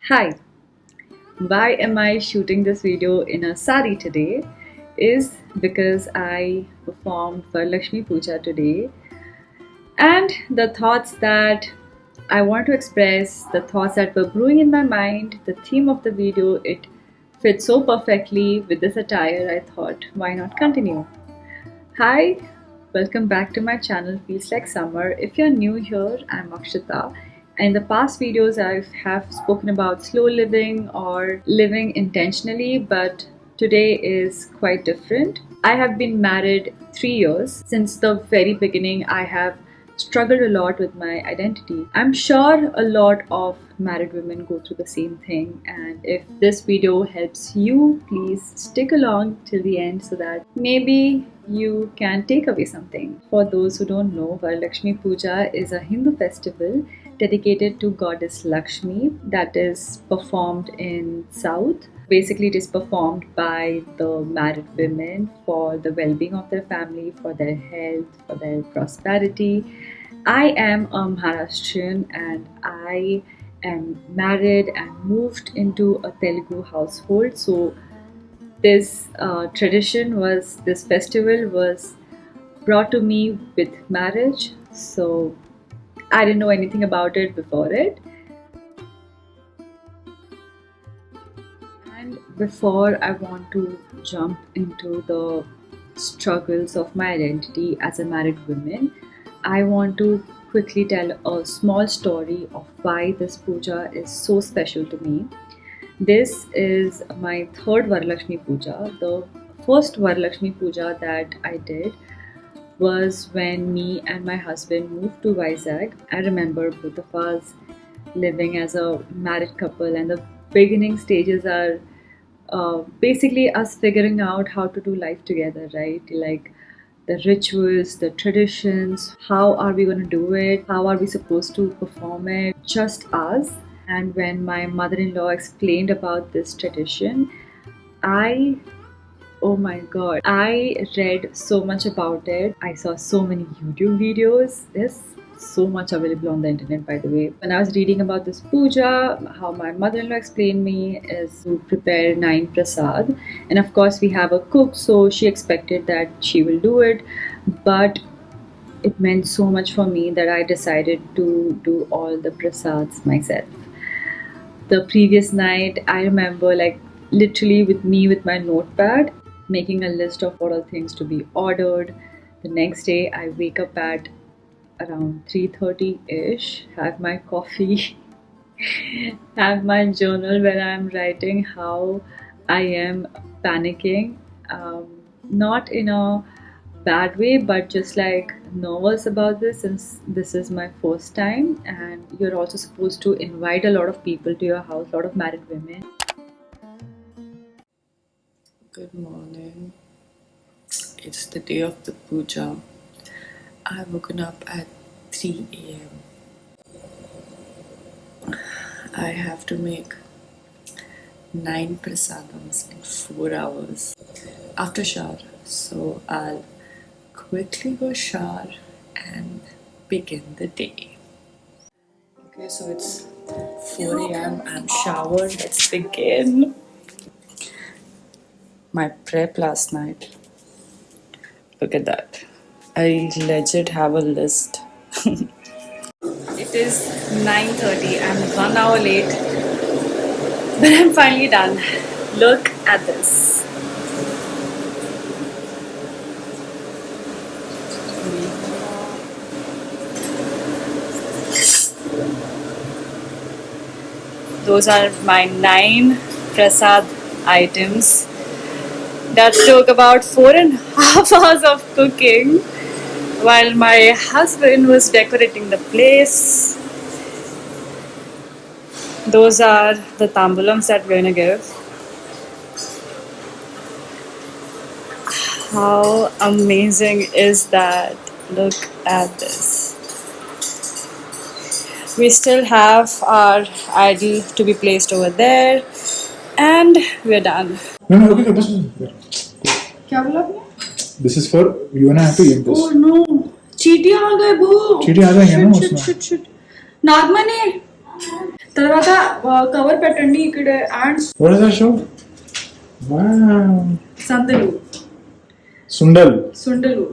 Hi, why am I shooting this video in a sari today? Is because I performed for Lakshmi Puja today, and the thoughts that I want to express, the thoughts that were brewing in my mind, the theme of the video, it fits so perfectly with this attire. I thought, why not continue? Hi, welcome back to my channel Feels Like Summer. If you're new here, I'm Akshita. In the past videos, I have spoken about slow living or living intentionally, but today is quite different. I have been married 3 years. Since the very beginning, I have struggled a lot with my identity. I'm sure a lot of married women go through the same thing, and if this video helps you, please stick along till the end so that maybe you can take away something. For those who don't know, Varalakshmi Puja is a Hindu festival dedicated to goddess Lakshmi that is performed in South. Basically, it is performed by the married women for the well being of their family, for their health, for their prosperity. I am a Maharashtrian and I am married and moved into a Telugu household. So, this festival was brought to me with marriage. So, I didn't know anything about it before it. And before I want to jump into the struggles of my identity as a married woman, I want to quickly tell a small story of why this puja is so special to me. This is my third Varalakshmi Puja. The first Varalakshmi Puja that I did was when me and my husband moved to Vizag. I remember both of us living as a married couple, and the beginning stages are basically us figuring out how to do life together, right? Like the rituals, the traditions, how are we going to do it, how are we supposed to perform it, just us. And when my mother in law explained about this tradition, I oh my god, I read so much about it. I saw so many YouTube videos. There's so much available on the internet, by the way. When I was reading about this puja, how my mother in law explained me is to prepare nine prasad. And of course, we have a cook, so she expected that she will do it. But it meant so much for me that I decided to do all the prasads myself. The previous night, I remember like literally with me with my notepad making a list of what all things to be ordered. The next day, I wake up at around 3:30 ish, have my coffee, have my journal where I'm writing how I am panicking. Not in a bad way, but just like nervous about this since this is my first time, and you're also supposed to invite a lot of people to your house, a lot of married women. Good morning. It's the day of the puja. I've woken up at 3 a.m. I have to make 9 prasadams in 4 hours after shower. So I'll quickly go shower and begin the day. Okay, so it's 4 a.m. I'm showered. Let's begin. My prep last night. Look at that. I legit have a list. It is 9:30. I'm 1 hour late, but I'm finally done. Look at this. Those are my 9 prasad items that took about 4.5 hours of cooking while my husband was decorating the place. Those are the tambulams that we're gonna give. How amazing is that? Look at this. We still have our idol to be placed over there, and we're done. No, no, okay, bas. क्या बोला आपने? This is for you and I have to eat this. Oh no! चींटी आ गए वो. चींटी आ जाएंगे ना Shit, उसमें. shit, shit, shit. नागमणि, తర్వాత కవర్ పెట్టండి ఇక్కడ and What is that show? Wow. సందులు Sundal. సుండలు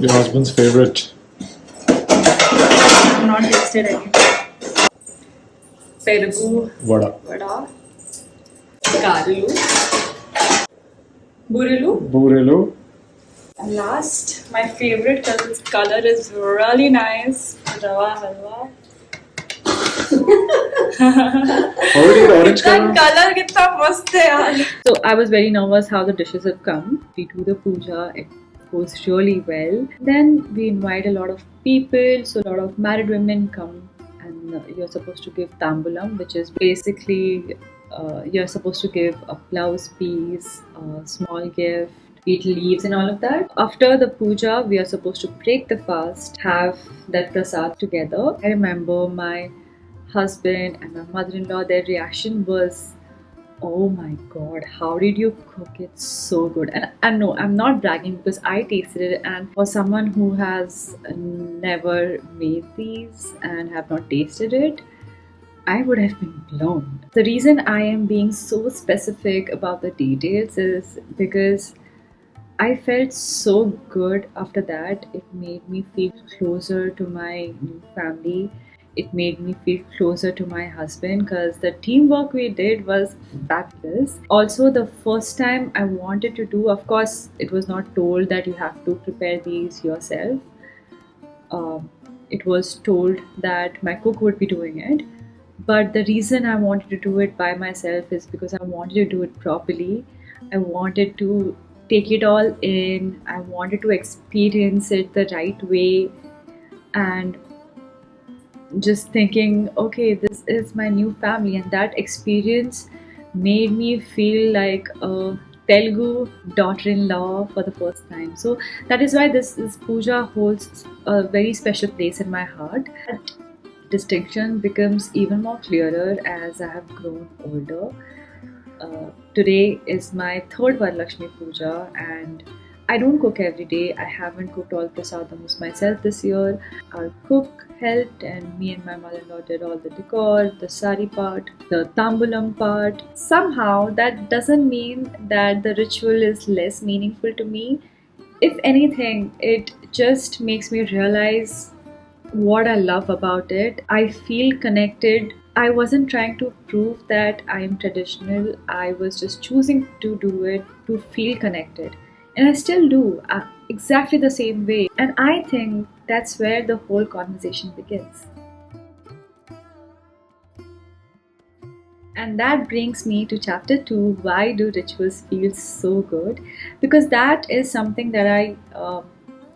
Your husband's favorite. Not tasted అని పెరుగు Vada. వడ గారెలు బూరెలు Burelu. and last my favorite because this color is really nice rawa halwa How did you get orange that color? color kitna mast hai yaar. So I was very nervous how the dishes have come. We do the puja, it goes really well. Then we invite a lot of people, so a lot of married women come, and you're supposed to give tambulam, which is basically you're supposed to give a blouse piece, a small gift, eat leaves and all of that. After the puja, we are supposed to break the fast, have that prasad together. I remember my husband and my mother-in-law, their reaction was, oh my god, how did you cook it so good? And no, I'm not bragging because I tasted it, and for someone who has never made these and have not tasted it, I would have been blown. The reason I am being so specific about the details is because I felt so good after that. It made me feel closer to my new family. It made me feel closer to my husband because the teamwork we did was fabulous. Also, the first time I wanted to do, of course, it was not told that you have to prepare these yourself. It was told that my cook would be doing it. But the reason I wanted to do it by myself is because I wanted to do it properly. I wanted to take it all in. I wanted to experience it the right way. And just thinking, okay, this is my new family, and that experience made me feel like a Telugu daughter-in-law for the first time. So that is why this puja holds a very special place in my heart. That distinction becomes even more clearer as I have grown older. Today is my third Varalakshmi Puja, and I don't cook every day. I haven't cooked all prasadams myself this year. Our cook helped, and me and my mother-in-law did all the decor, the sari part, the tambulam part. Somehow that doesn't mean that the ritual is less meaningful to me. If anything, it just makes me realize what I love about it. I feel connected. I wasn't trying to prove that I am traditional. I was just choosing to do it to feel connected. And I still do exactly the same way. And I think that's where the whole conversation begins. And that brings me to chapter 2, why do rituals feel so good? Because that is something that I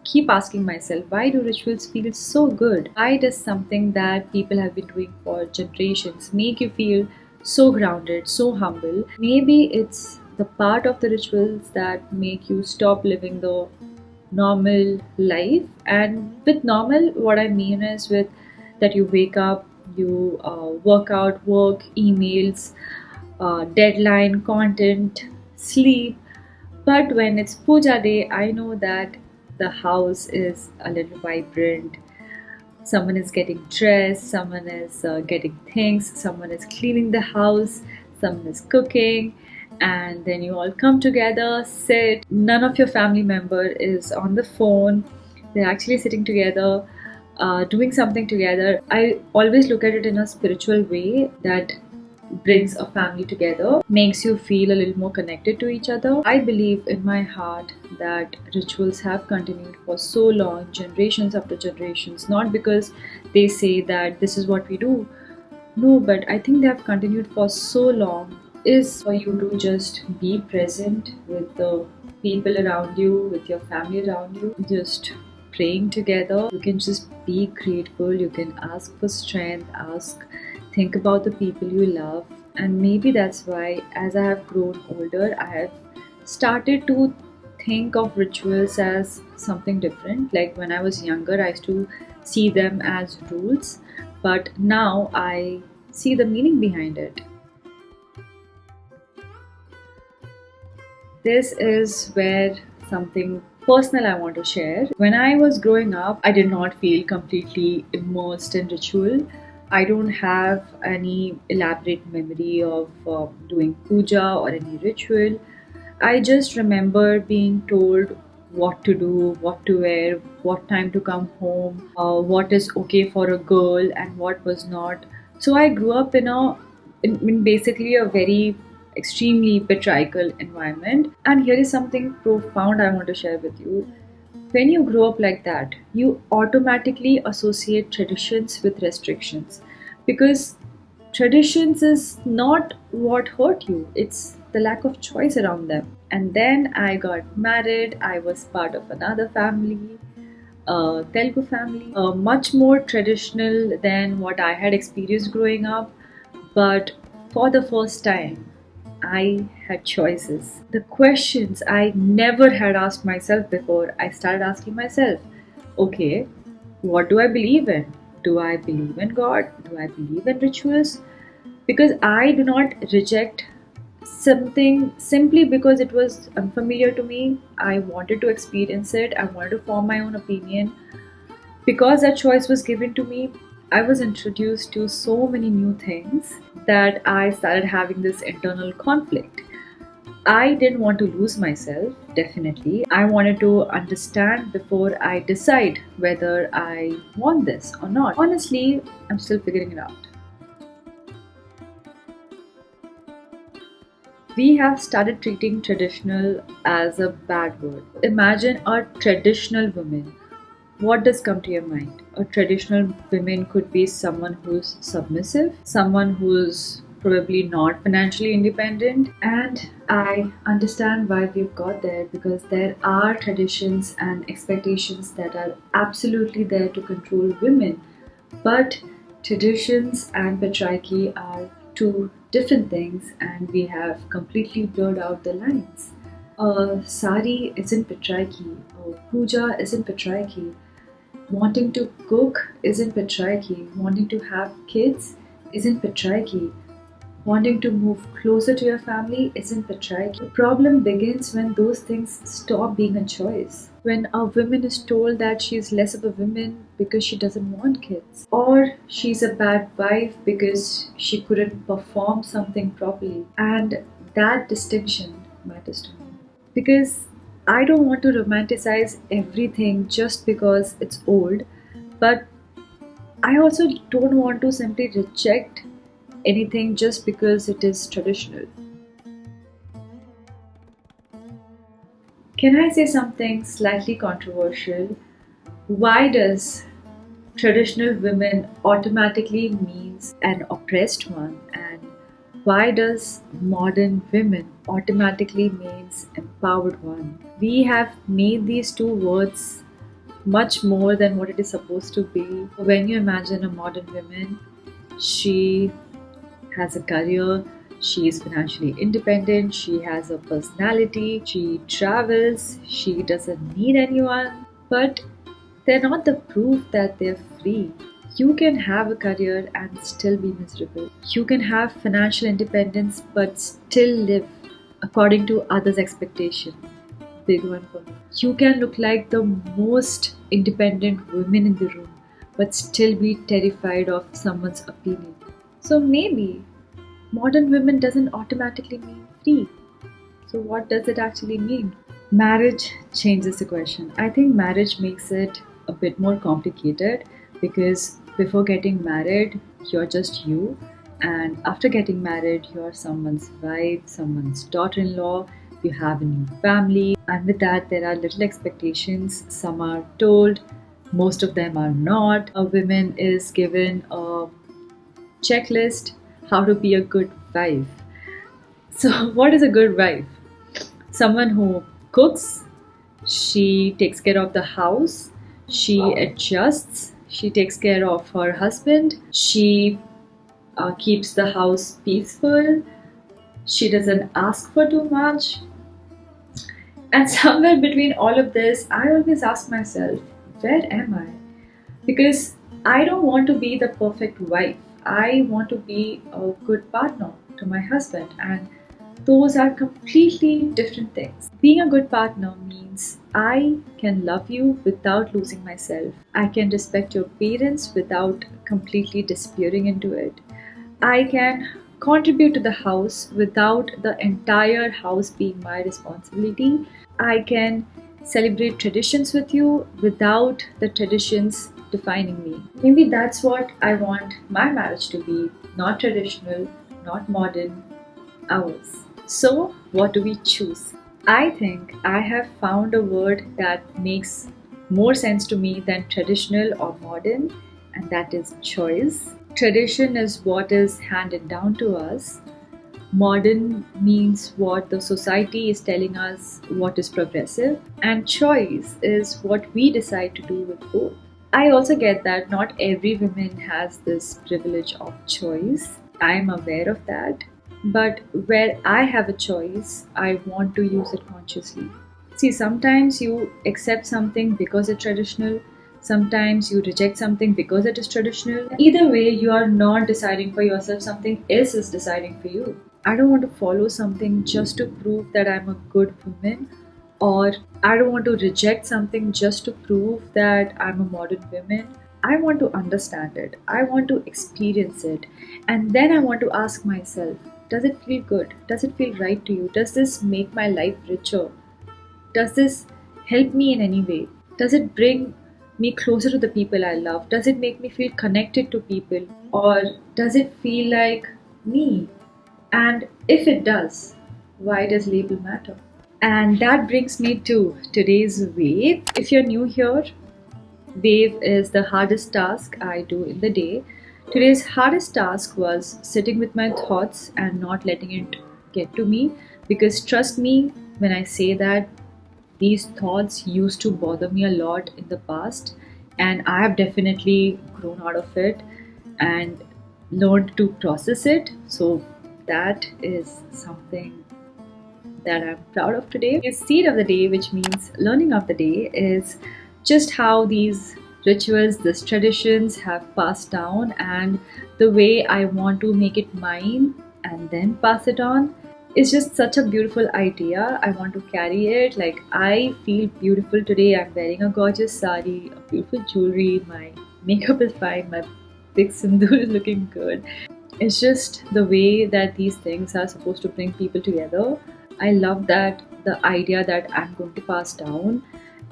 keep asking myself, why do rituals feel so good? Why does something that people have been doing for generations make you feel so grounded, so humble? Maybe it's the part of the rituals that make you stop living the normal life. And with normal, what I mean is with that you wake up, you work out, work, emails, deadline, content, sleep. But when it's puja day, I know that the house is a little vibrant. Someone is getting dressed, someone is getting things, someone is cleaning the house, someone is cooking, and then you all come together, sit. None of your family member is on the phone. They're actually sitting together, doing something together. I always look at it in a spiritual way that brings a family together, makes you feel a little more connected to each other. I believe in my heart that rituals have continued for so long, generations after generations, not because they say that this is what we do. No, but I think they have continued for so long is for you to just be present with the people around you, with your family around you, just praying together. You can just be grateful, you can ask for strength, think about the people you love. And maybe that's why, as I have grown older, I have started to think of rituals as something different. Like when I was younger, I used to see them as rules, but now I see the meaning behind it. This is where something personal I want to share. When I was growing up, I did not feel completely immersed in ritual. I don't have any elaborate memory of doing puja or any ritual. I just remember being told what to do, what to wear, what time to come home, what is okay for a girl and what was not. So I grew up in basically a very extremely patriarchal environment. And here is something profound I want to share with you. When you grow up like that, you automatically associate traditions with restrictions because traditions is not what hurt you, it's the lack of choice around them. And then I got married, I was part of another family, a Telugu family, much more traditional than what I had experienced growing up. But for the first time, I had choices. The questions I never had asked myself before, I started asking myself, okay, what do I believe in? Do I believe in God? Do I believe in rituals? Because I do not reject something simply because it was unfamiliar to me. I wanted to experience it, I wanted to form my own opinion. Because that choice was given to me, I was introduced to so many new things that I started having this internal conflict. I didn't want to lose myself, definitely. I wanted to understand before I decide whether I want this or not. Honestly, I'm still figuring it out. We have started treating traditional as a bad word. Imagine a traditional woman. What does come to your mind? A traditional woman could be someone who's submissive, someone who's probably not financially independent. And I understand why we've got there because there are traditions and expectations that are absolutely there to control women. But traditions and patriarchy are two different things, and we have completely blurred out the lines. Sari isn't patriarchy, puja isn't patriarchy, wanting to cook isn't patriarchy, wanting to have kids isn't patriarchy, wanting to move closer to your family isn't patriarchy. The problem begins when those things stop being a choice. When a woman is told that she's less of a woman because she doesn't want kids, or she's a bad wife because she couldn't perform something properly. And that distinction matters to me. Because I don't want to romanticize everything just because it's old, but I also don't want to simply reject anything just because it is traditional. Can I say something slightly controversial? Why does traditional women automatically means an oppressed one, and why does modern women automatically means empowered one? We have made these two words much more than what it is supposed to be. When you imagine a modern woman, she has a career, she is financially independent, she has a personality, she travels, she doesn't need anyone, but they're not the proof that they're free. You can have a career and still be miserable. You can have financial independence but still live according to others' expectation. Big one for me. You can look like the most independent woman in the room but still be terrified of someone's opinion. So maybe modern women doesn't automatically mean free. So what does it actually mean? Marriage changes the question. I think marriage makes it a bit more complicated because before getting married, you're just you, and after getting married, you're someone's wife, someone's daughter in law, you have a new family, and with that, there are little expectations. Some are told, most of them are not. A woman is given a checklist how to be a good wife. So, what is a good wife? Someone who cooks, she takes care of the house, she adjusts, she takes care of her husband, she keeps the house peaceful, she doesn't ask for too much. And somewhere between all of this, I always ask myself, where am I? Because I don't want to be the perfect wife. I want to be a good partner to my husband. And Those are completely different things. Being a good partner means I can love you without losing myself. I can respect your parents without completely disappearing into it. I can contribute to the house without the entire house being my responsibility. I can celebrate traditions with you without the traditions defining me. Maybe that's what I want my marriage to be, not traditional, not modern, ours. So, what do we choose? I think I have found a word that makes more sense to me than traditional or modern, and that is choice. Tradition is what is handed down to us. Modern means what the society is telling us what is progressive, and choice is what we decide to do with both. I also get that not every woman has this privilege of choice. I am aware of that. But where I have a choice, I want to use it consciously. See, sometimes you accept something because it's traditional, sometimes you reject something because it is traditional. Either way, you are not deciding for yourself, something else is deciding for you. I don't want to follow something just to prove that I'm a good woman, or I don't want to reject something just to prove that I'm a modern woman. I want to understand it, I want to experience it, and then I want to ask myself, does it feel good? Does it feel right to you? Does this make my life richer? Does this help me in any way? Does it bring me closer to the people I love? Does it make me feel connected to people? Or does it feel like me? And if it does, why does label matter? And that brings me to today's wave. If you're new here, wave is the hardest task I do in the day. Today's hardest task was sitting with my thoughts and not letting it get to me. Because trust me when I say that these thoughts used to bother me a lot in the past, and I have definitely grown out of it and learned to process it. So, that is something that I'm proud of today. The seed of the day, which means learning of the day, is just how these rituals, these traditions have passed down, and the way I want to make it mine and then pass it on is just such a beautiful idea. I want to carry it. Like, I feel beautiful today. I'm wearing a gorgeous sari, a beautiful jewelry, my makeup is fine, my big sindoor is looking good. It's just the way that these things are supposed to bring people together. I love that the idea that I'm going to pass down,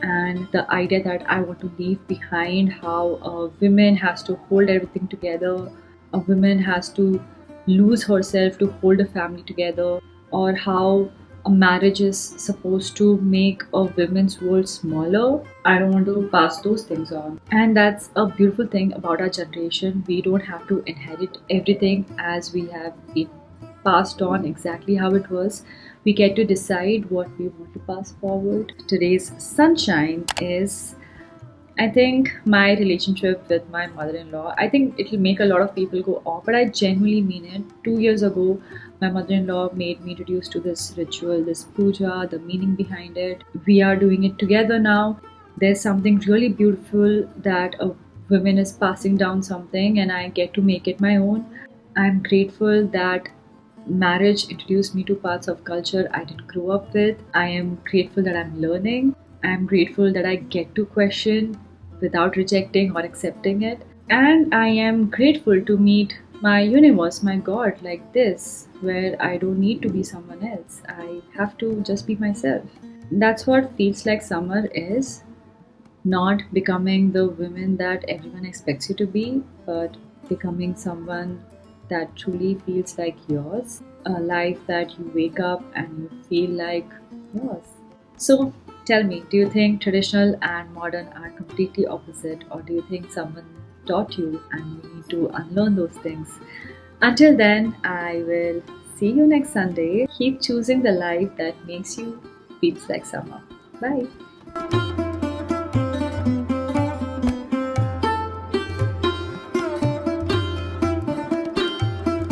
and the idea that I want to leave behind how a woman has to hold everything together, a woman has to lose herself to hold a family together, or how a marriage is supposed to make a woman's world smaller. I don't want to pass those things on. And that's a beautiful thing about our generation. We don't have to inherit everything as we have been passed on exactly how it was. We get to decide what we want to pass forward. Today's sunshine is, I think, my relationship with my mother in law. I think it'll make a lot of people go off, but I genuinely mean it. 2 years ago, my mother in law made me introduced to this ritual, this puja, the meaning behind it. We are doing it together now. There's something really beautiful that a woman is passing down something, and I get to make it my own. I'm grateful that marriage introduced me to parts of culture I didn't grow up with. I am grateful that I'm learning. I'm grateful that I get to question without rejecting or accepting it. And I am grateful to meet my universe, my God, like this, where I don't need to be someone else. I have to just be myself. That's what feels like summer is, not becoming the woman that everyone expects you to be, but becoming someone that truly feels like yours. A life that you wake up and you feel like yours. So tell me, do you think traditional and modern are completely opposite, or do you think someone taught you and you need to unlearn those things? Until then, I will see you next Sunday. Keep choosing the life that makes you feels like summer. Bye.